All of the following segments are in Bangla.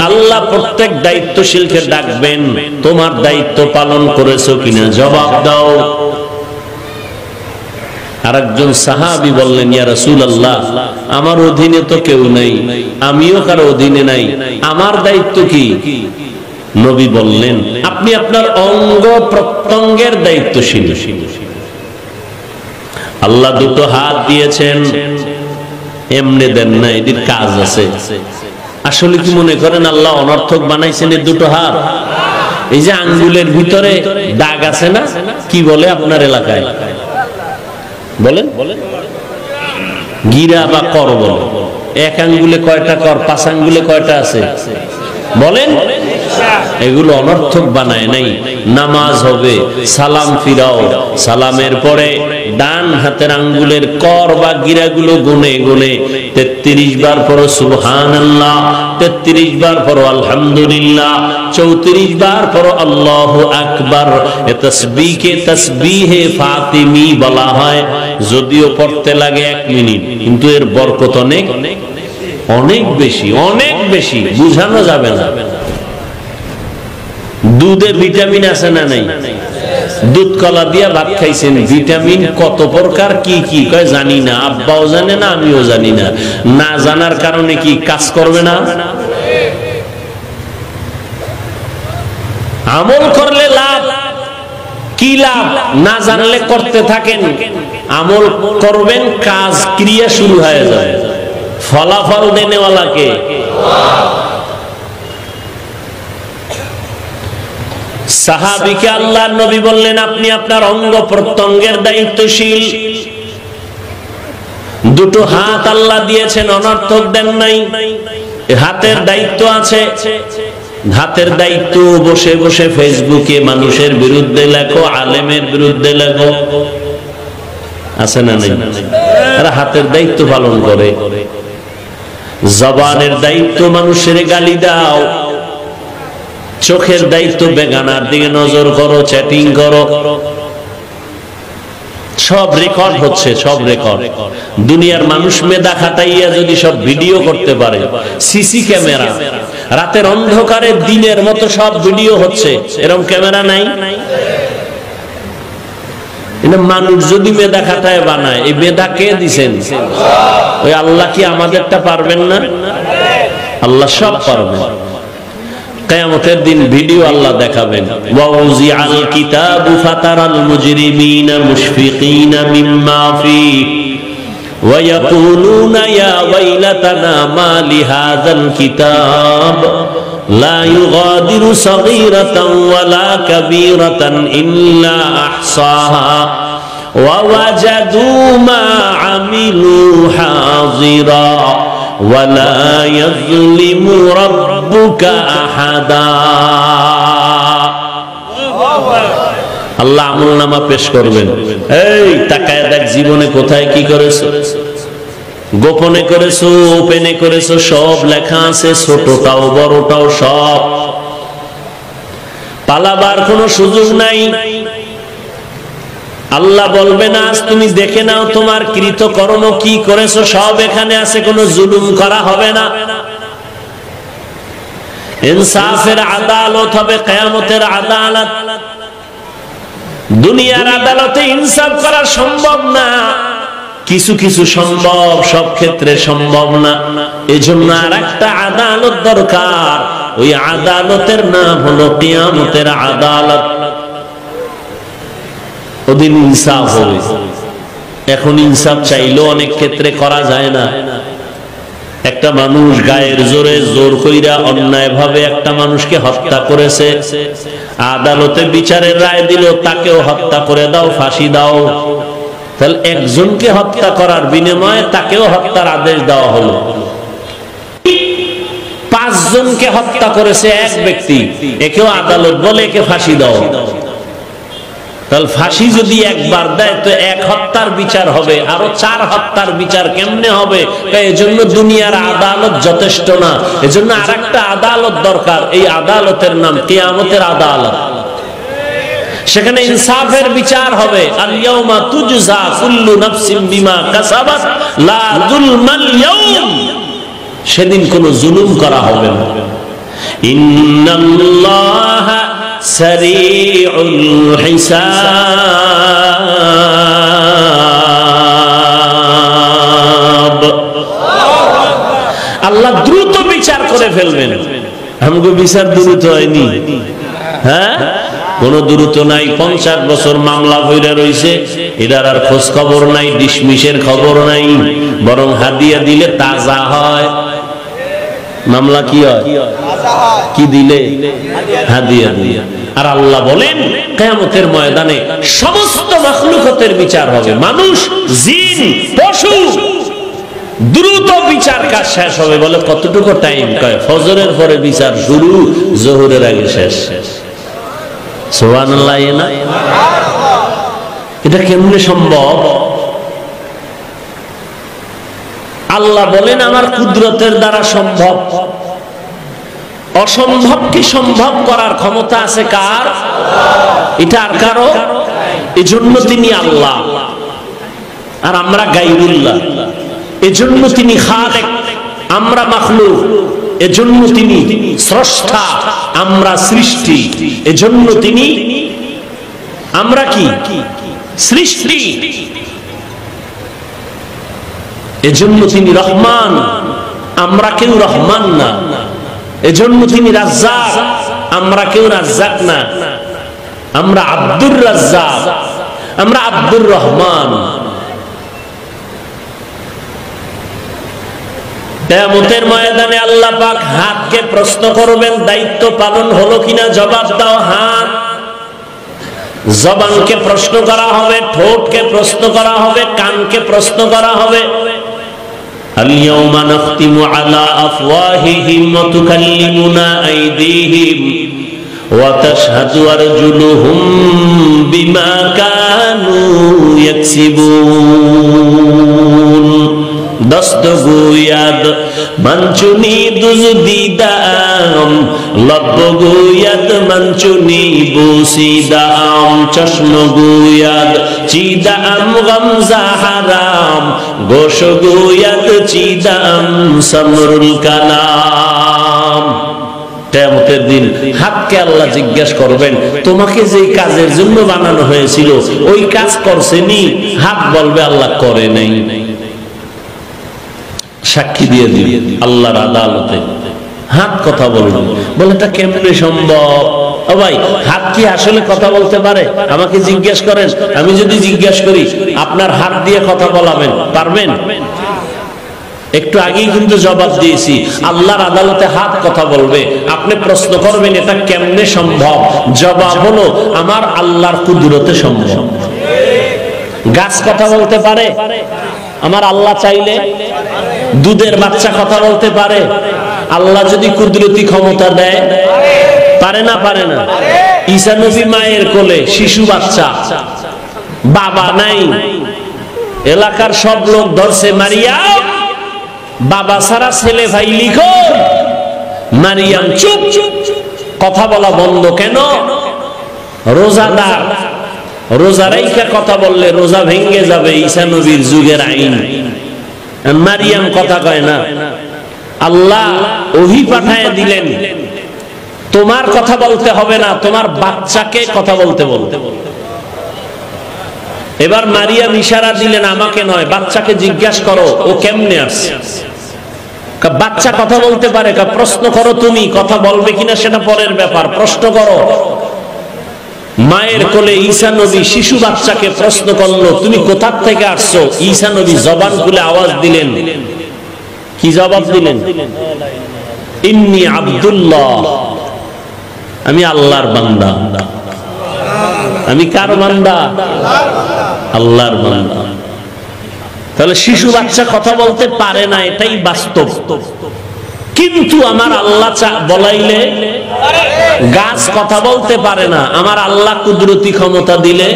আল্লাহ প্রত্যেক দায়িত্বশীলকে ডাকবেন, তোমার দায়িত্ব পালন করেছো কিনা জবাব দাও। আরেকজন সাহাবী বললেন, ইয়া রাসূলুল্লাহ, আমার অধীনে তো কেউ নাই, আমিও কারো অধীনে নাই, আমার দায়িত্ব কি? নবী বললেন, আপনি আপনার অঙ্গ প্রত্যঙ্গের দায়িত্বশীল। আল্লাহ দুটো হাত দিয়েছেন, এমনি দেন না, এদের কাজ আছে। আসলে কি মনে করেন আল্লাহ অনর্থক বানাইছেন এই দুটো হাত? এই যে আঙ্গুলের ভিতরে দাগ আছে না, কি বলে আপনার এলাকায়? বলেন গিরা বা কর বলে। এক আঙ্গুলে কয়টা কর, পাঁচ আঙ্গুলে কয়টা আছে বলেন? এগুলো অনর্থক বানায় নাই। নামাজ হবে, সালাম ফিরাও, সালামের পরে ডান হাতের আঙ্গুলের কর বা গিরাগুলো গুনে গুনে 33 বার পড়ো সুবহানাল্লাহ, 33 বার পড়ো আলহামদুলিল্লাহ, 34 বার পড়ো আল্লাহু আকবার। এ তাসবিহকে তাসবিহে ফাতিমি বলা হয়, যদিও পড়তে লাগে 1 মিনিট, কিন্তু এর বরকত অনেক অনেক বেশি, অনেক বেশি, বুঝানো যাবে না। দুধে ভিটামিন আছে না নাই? দুধ কলা দিয়া ভাত খাইছেন, ভিটামিন কত প্রকার কি কি কয় জানি না, আব্বাও জানে না, আমিও জানি না। না জানার কারণে কি কাজ করবে না? আমল করলে লাভ কি? লাভ না জানলে করতে থাকেন, আমল করবেন, কাজ ক্রিয়া শুরু হয়ে যায়। ফলাফল দেনেওয়ালাকে সাহাবীকে আল্লাহর নবী বললেন, আপনি আপনার অঙ্গ প্রত্যঙ্গের দায়িত্বশীল। দুটো হাত আল্লাহ দিয়েছেন, অনর্থক দেন নাই। হাতের দায়িত্ব আছে, হাতের দায়িত্ব বসে বসে ফেসবুকে মানুষের বিরুদ্ধে লেখো, আলেমের বিরুদ্ধে লেখো, আছে না নাই? আর হাতের দায়িত্ব পালন করে। জবানের দায়িত্ব মানুষের গালি দাও, চোখের দায়িত্ব বেগানার দিকে নজর করো, চ্যাটিং করো, সব রেকর্ড হচ্ছে, সব রেকর্ড। দুনিয়ার মানুষ মেধা খাটাইয়া যদি সব ভিডিও করতে পারে, সিসি ক্যামেরা, রাতের অন্ধকারে দিনের মতো সব ভিডিও হচ্ছে, এরকম ক্যামেরা নাই? মানুষ যদি মেধা খাটায় বানায়, এই মেধা কে দিছেন? ওই আল্লাহ কি আমাদেরটা পারবেন না? আল্লাহ সব পারবেন। কিয়ামতের দিন ভিডিও আল্লাহ দেখাবেন। ওয়াউজিআল কিতাবু ফাতারাল মুজরিমিনা মুশফিকিনা মিম্মা ফীহি ওয়া ইয়াকুলুনা ইয়া ওয়াইলাতানা মা লিহাযাল কিতাব লা ইউগাদিরু সাগীরাতান ওয়ালা কাবীরাতান ইল্লা আহসাহা ওয়া ওয়াজাদু মা আমিলু হাযিরা ওয়ালা ইয়াযলিমু রাব্বুকা আহাদা। আল্লাহ আমলনামা পেশ করবেন। এই তাকায় দেখ জীবনে কোথায় কি করেছো, গোপনে করেছো, ওপেনে করেছো, সব লেখা আছে, ছোটটাও বড়টাও সব। পালাবার কোনো সুযোগ নাই। আল্লাহ বলবে না আজ তুমি দেখে নাও তোমার কৃতকর্ম কি করেছো, সব এখানে আছে, কোনো জুলুম করা হবে না। ইনসাফের আদালত হবে, কিয়ামতের আদালত। দুনিয়ার আদালতে ইনসাফ করা সম্ভব না, কিছু কিছু সম্ভব, সব ক্ষেত্রে সম্ভব না। এজন্য আরেকটা আদালত দরকার, ওই আদালতের নাম হলো কিয়ামতের আদালত। ওদিন ইনসাফ হবে। এখন ইনসাফ চাইলেও অনেক ক্ষেত্রে করা যায় না। একটা মানুষ গায়ের জোরে জোর কইরা অন্যায় ভাবে একটা মানুষকে হত্যা করেছে, আদালতে বিচারের রায় দিল তাকেও হত্যা করে দাও, ফাঁসি দাও। তাহলে একজনকে হত্যা করার বিনিময়ে তাকেও হত্যার আদেশ দেওয়া হলো। 5 জনকে হত্যা করেছে এক ব্যক্তি, একেও আদালত বলে একে ফাঁসি দাও। তাহলে ফাঁসি যদি একবার দেয় তো 1 হত্যার বিচার হবে, আরো 4 হত্যার বিচার কেমনে হবে? এজন্য দুনিয়ার আদালত যথেষ্ট না, এজন্য আরেকটা আদালত দরকার। এই আদালতের নাম কিয়ামতের আদালত। সেখানে ইনসাফের বিচার হবে। আল ইয়াউমা তুজজা কুল্লু নাফসিন বিমা কাসাবাত লা যুলমাল ইয়াউম। সেদিন কোনো জুলুম করা হবে না। ইন্নাল্লাহা সারিউল হিসাব, আল্লাহ দ্রুত বিচার করে ফেলবেন। আমগো বিচার দ্রুত হয়নি, হ্যাঁ কোন দ্রুত নাই। 50 বছর মামলা হইরা রইছে, এটার আর খোঁজ খবর নাই, ডিসমিসের খবর নাই, বরং হাদিয়া দিলে তাজা হয়। মামলা কি হয়? কি দিলে? হাদিয়া দিয়ে। আর আল্লাহ বলেন কিয়ামতের ময়দানে সমস্ত মাখলুকাতের বিচার হবে, মানুষ, জিন, পশু, দ্রুত বিচার কাজ শেষ হবে। বলে কতটুকু টাইম? কয় ফজরের পরে বিচার শুরু, জোহরের আগে শেষ। সুবহানাল্লাহ। এটা কেমনে সম্ভব? আল্লাহ বলেন আমার কুদরতের দ্বারা সম্ভব। অসম্ভবকে সম্ভব করার ক্ষমতা আছে কার? এটা আর কারো। এজন্য তিনি আল্লাহ আর আমরা গায়রুল্লাহ। এজন্য তিনি খালেক, আমরা মাখলুক। এজন্য তিনি স্রষ্টা, আমরা সৃষ্টি। এজন্য তিনি, আমরা কি? সৃষ্টি। এজন্য তিনি রহমান, আমরা কেউ রহমান না। এজন্য তিনি রাজ্জাক, আমরা কেউ রাজ্জাক না। আমরা আব্দুর রাজ্জাক, আমরা আব্দুর রহমান। কিয়ামতের ময়দানে আল্লাহ পাক হাতকে প্রশ্ন করবেন, দায়িত্ব পালন হলো কিনা জবাব দাও। হাত। জবানকে প্রশ্ন করা হবে, ঠোঁটকে প্রশ্ন করা হবে, কানকে প্রশ্ন করা হবে। আল-ইয়াওমা নাখতিমু আলা আফওয়াহিহিম ওয়া তুকাল্লিমুনা আইদিহিম ওয়া তাশহাদু আরজুলুহুম বিমা কানু ইয়াকসিবুন। দস্তগোয়াদ মঞ্চুনি দুজদিদাম, লব্বগোয়াদ মঞ্চুনি বুসিদাম, চশমগোয়াদ চিদাম গমজা হারাম, গোশগোয়াদ চিদাম সমরুল কালাম। কিয়ামতের দিন হাতকে আল্লাহ জিজ্ঞেস করবেন, তোমাকে যে কাজের জন্য বানানো হয়েছিল ওই কাজ করছেনি? হাত বলবে আল্লাহ করে নাই। সাক্ষী দিয়ে দিবে আল্লাহর আদালতে। হাত কথা বলবে। বলে এটা কেমনে সম্ভব? ও ভাই, হাত কি আসলে কথা বলতে পারে? আমাকে জিজ্ঞেস করেন, আমি যদি জিজ্ঞেস করি আপনার হাত দিয়ে কথা বলাবেন, পারবেন? একটু আগেই কিন্তু জবাব দিয়েছি, আল্লাহর আদালতে হাত কথা বলবে। আপনি প্রশ্ন করবেন এটা কেমনে সম্ভব? জবাব হলো আমার আল্লাহর কুদরতে সম্ভব। গাছ কথা বলতে পারে? আমার আল্লাহ চাইলে। দুধের বাচ্চা কথা বলতে পারে? আল্লাহ যদি কুদরতি ক্ষমতা দেয়। পারে না? পারে না? ঈসা নবী মায়ের কোলে, শিশু বাচ্চা, বাবা নাই, এলাকার সব লোক ধরছে মারিয়াম, বাবা সারা ছেলে ভাই লিখো। মারিয়াম চুপ, কথা বলা বন্ধ। কেন? রোজাদার, রোজা রাইখা কথা বললে রোজা ভেঙে যাবে, ঈসা নবীর যুগের আইন। মারিয়াম কথা কয় না। আল্লাহ ওহী পাঠায় দিলেন, তোমার কথা বলতে হবে না, তোমার বাচ্চাকে কথা বলতে বলতে। এবার মারিয়াম ইশারা দিলেন, আমাকে নয়, বাচ্চাকে জিজ্ঞাসা করো ও কেমনে আসছে। বাচ্চা কথা বলতে পারে? প্রশ্ন করো, তুমি কথা বলবে কিনা সেটা পরের ব্যাপার, প্রশ্ন করো। মায়ের কোলে ঈসা নবী শিশু বাচ্চাকে প্রশ্ন করলো, তুমি কোথা থেকে আসছো? ঈসা নবী জবান খুলে আওয়াজ দিলেন। কি জবাব দিলেন? ইন্নী আব্দুল্লাহ, আমি আল্লাহর বান্দা। আমি কার বান্দা? আল্লাহর বান্দা। তাহলে শিশু বাচ্চা কথা বলতে পারে না, এটাই বাস্তব। কিন্তু আমার আল্লাহ বলাইলে গাছ কথা বলতে পারে না, আমার আল্লাহ কুদরতি ক্ষমতা দিলে।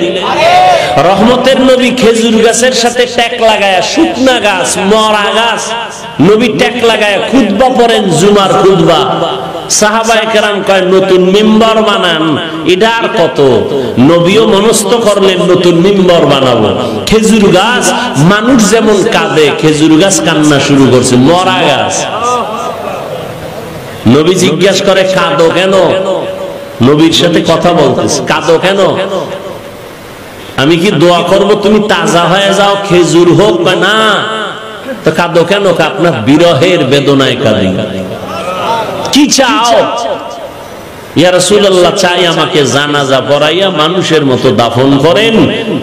রহমতের নবী খেজুর গাছের সাথে ট্যাক লাগায়া, শুকনা গাছ, মরা গাছ, নবী ট্যাক লাগায়া খুতবা পড়েন, জুমার খুতবা। সাহাবায়ে কেরাম কয় নতুন মিম্বর বানান। এটা আর কত? নবীও মনস্থ করলেন নতুন মিম্বর বানাবো। খেজুর গাছ, মানুষ যেমন কাঁদে খেজুর গাছ কান্না শুরু করছে, মরা গাছ। নবী জিজ্ঞাসা করে কাঁদো কেন? নবীর সাথে কথা বলতেছে, কাঁদো কেন? আমি কি দোয়া করব তুমি তাজা হয়ে যাও, খেজুর হোক বা না? তো কাঁদো কেন? আপনার বিরহের বেদনায় কাঁদি। কি চাও? ইয়া রাসূলুল্লাহ, চাই আমাকে জানাজা পড়াইয়া মানুষের মতো দাফন করেন,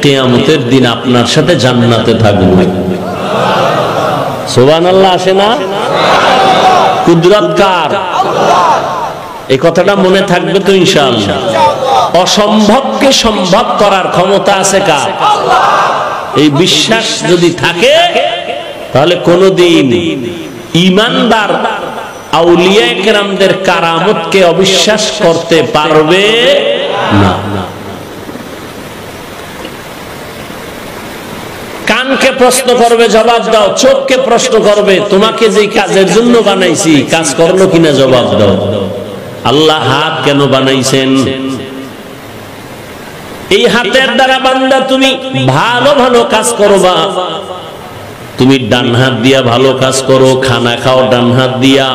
কিয়ামতের দিন আপনার সাথে জান্নাতে থাকব। সুবহানাল্লাহ আসে না? কুদরত কার? এই কথাটা মনে থাকবে তো ইনশাআল্লাহ। অসম্ভবকে সম্ভব করার ক্ষমতা আছে কার? এই বিশ্বাস যদি থাকে তাহলে কোনদিন ঈমানদার আউলিয়া কেরামদের কারামতকে অবিশ্বাস করতে পারবে না। কানকে প্রশ্ন করবে, জবাব দাও। চোখকে প্রশ্ন করবে, তোমাকে যে কাজের জন্য বানাইছি কাজ করলো কিনা, জবাব দাও। আল্লাহ হাত কেন বানাইছেন? এই হাতের দ্বারা বান্দা তুমি ভালো ভালো কাজ করবা। তুমি ডান হাত দিয়া ভালো কাজ করো, খানা খাও ডান হাত দিয়া।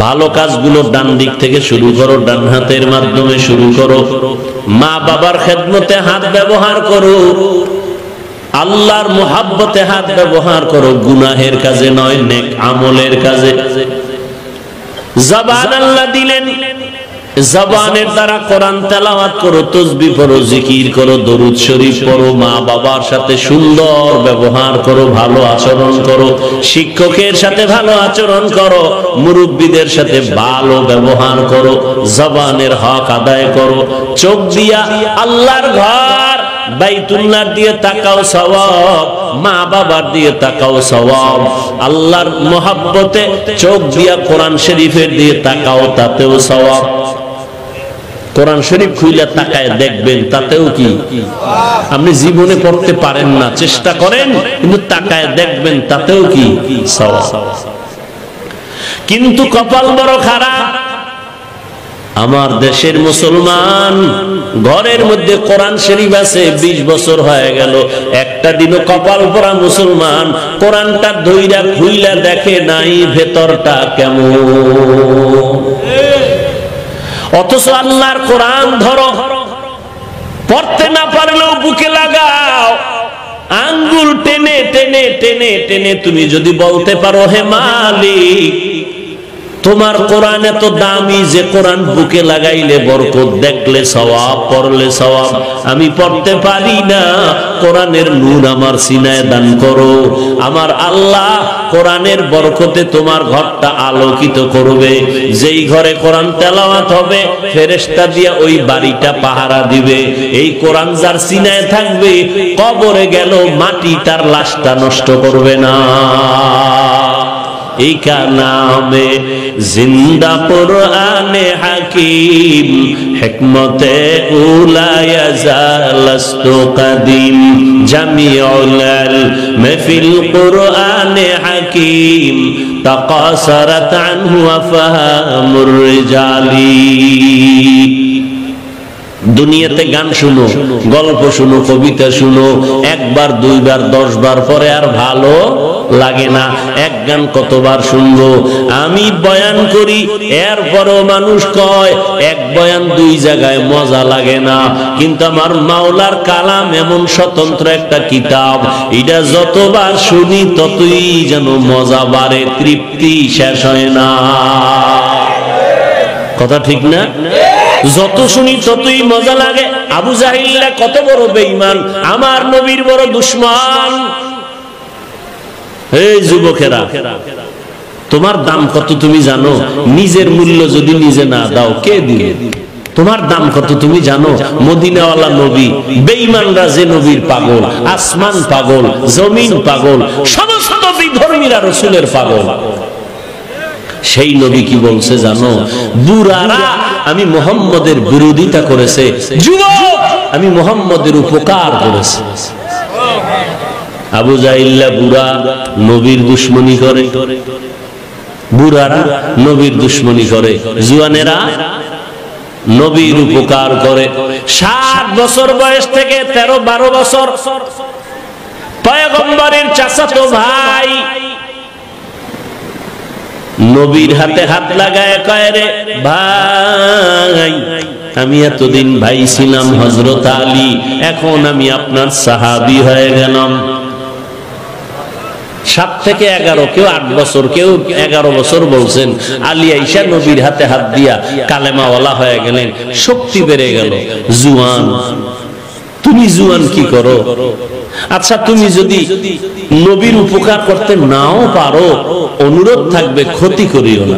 ভালো কাজগুলো ডান দিক থেকে শুরু করো, ডান হাতের মাধ্যমে শুরু করো। মা বাবার খেদমতে হাত ব্যবহার করো, আল্লাহর মুহাব্বতে হাত ব্যবহার করো, গুনাহের কাজে নয়, নেক আমলের কাজে। জবান আল্লাহ দিলেন, জবানের দ্বারা কোরআন তেলাওয়াত করো, তাসবিহ পড়ো, জিকির করো, দরুদ শরীফ পড়ো, মা বাবার সাথে সুন্দর ব্যবহার করো, ভালো আচরণ করো, শিক্ষকের সাথে ভালো আচরণ করো, মুরব্বীদের সাথে ভালো ব্যবহার করো, জবানের হক আদায় করো। চোখ দিয়া আল্লাহর ঘর বাইতুল্লাহ দিয়ে তাকাও, সওয়াব। মা বাবার দিয়ে তাকাও, সওয়াব। আল্লাহর মুহাব্বতে চোখ দিয়া কোরআন শরীফের দিয়ে তাকাও, তাতেও সওয়াব। কোরআন শরীফ খুলে তাকায় দেখবেন, তাতেও কি? আপনি জীবনে পড়তে পারেন না, চেষ্টা করেন, কিন্তু তাকায় দেখবেন, তাতেও কি? সওয়াব। কিন্তু কপাল বড় খারাপ। আমার দেশের মুসলমান ঘরের মধ্যে কোরআন শরীফ আছে, 20 বছর হয়ে গেল, একটা দিনও কপাল পরা মুসলমান কোরআনটা ধইরা খুইলা দেখে নাই ভেতরটা কেমন। অথচ আল্লাহর কোরআন ধরো, পড়তে না পারলেও বুকে লাগাও, আঙ্গুল টেনে টেনে টেনে টেনে তুমি যদি বলতে পারো, হে মালিক, তোমার কোরআন এত দামি যে কোরআন বুকে লাগাইলে বরকত, দেখলে সওয়াব, পড়লে সওয়াব, আমি পড়তে পারি না, কোরআনের নূর আমার সিনায় দান করো। আমার আল্লাহ কোরআনের বরকতে তোমার ঘরটা আলোকিত করবে। যেই ঘরে কোরআন তেলাওয়াত হবে, ফেরেশতা দিয়া ওই বাড়িটা পাহারা দিবে। এই কোরআন যার সিনায় থাকবে, কবরে গেল মাটি তার লাশটা নষ্ট করবে না। ইকা নামে জিন্দা কুরআনে হাকিম, হিকমতে উলায়া জালাস্তু কাদিম, জামিউল ইলম ফিল কুরআনে হাকিম, তাকাসারাত আনহু আফহামুর রিজালি। দুনিয়াতে গান শুনো, গল্প শুনো, কবিতা শুনো, একবার, দুইবার, 10 বার পরে আর ভালো লাগে না। এক গান কতবার শুনবো? আমি বয়ান করি, এরপরও মানুষ কয় এক বয়ান 2 জায়গায় মজা লাগে না। কিন্তু আমার মাওলার কালাম এমন স্বতন্ত্র একটা কিতাব, এটা যতবার শুনি ততই যেন মজা বাড়ে, তৃপ্তি শেষ হয় না। কথা ঠিক না? যত শুনি ততই মজা লাগে। আবু জাহিল্লা কত বড় বেঈমান, আমার নবীর বড় দুশমন। এই যুবকেরা, তোমার দাম কত তুমি জানো? নিজের মূল্য যদি নিজে না দাও, কে দিবে? তোমার দাম কত তুমি জানো? মদিনাওয়ালা নবী, বেঈমানরা যে নবীর পাগল, আসমান পাগল, জমিন পাগল, সমস্ত বিধর্মীরা রাসূলের পাগল। সেই নবী কি বলছে জানো? বুড়ারা আমি মুহাম্মদের বিরোধিতা করেছে, যুবক আমি মুহাম্মদের উপকার করেছে। আবু জাহিল্লা বুড়া নবীর দুশমনি করে, বুড়ারা নবীর দুশমনি করে, জুয়ানেরা নবীর উপকার করে। 7 বছর বয়স থেকে 13-12 বছর পয়গম্বরের চাচাতো ভাই নবীর হাতে হাত লাগায় কয় রে ভাই, আমি এতদিন ভাই ছিলাম হযরত আলী, এখন আমি আপনার সাহাবী হয়ে গেলাম। 7 থেকে 11, কেউ 8 বছর, কেউ 11 বছর বলছেন। আলী আইসা নবীর হাতে হাত দিয়া কালেমাওয়ালা হয়ে গেলেন, শক্তি বেড়ে গেল। জুয়ান, তুমি জুয়ান কি করো? আচ্ছা, তুমি যদি নবীর উপকার করতে নাও পারো, অনুরোধ থাকবে ক্ষতি করিও না।